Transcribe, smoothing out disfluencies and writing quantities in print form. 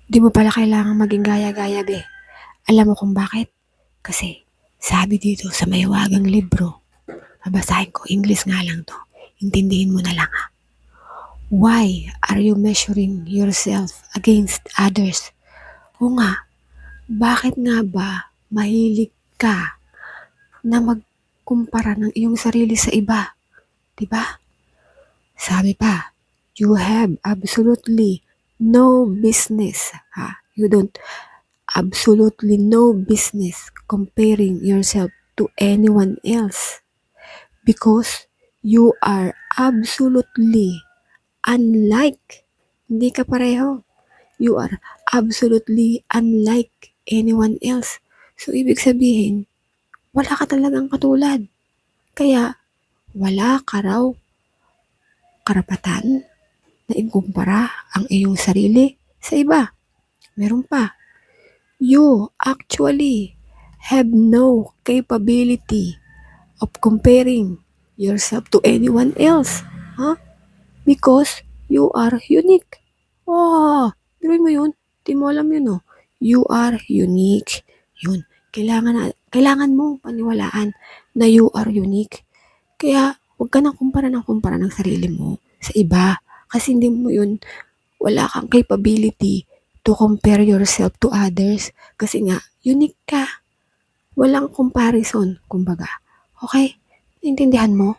Di mo pala kailangang maging gaya-gaya, be. Alam mo kung bakit? Kasi, sabi dito sa mahiwagang libro, babasahin ko, English nga lang to. Intindihin mo na lang ha. Why are you measuring yourself against others? O nga, bakit nga ba mahilig ka na magkumpara ng iyong sarili sa iba? Diba? Sabi pa, you have absolutely no business. You don't absolutely no business comparing yourself to anyone else because you are absolutely unlike. Hindi ka pareho. You are absolutely unlike anyone else. So, ibig sabihin, wala ka talagang katulad. Kaya, wala ka raw karapatan na ikumpara ang iyong sarili sa iba. Meron pa, you actually have no capability of comparing yourself to anyone else. Because you are unique. Biruin mo yun. Di mo alam yun, oh. You are unique. Yun. Kailangan mo paniwalaan na you are unique. Kaya, huwag ka nang kumpara ng sarili mo sa iba. Kasi hindi mo yun, wala kang capability to compare yourself to others. Kasi nga, unique ka. Walang comparison, kumbaga. Okay? Naintindihan mo?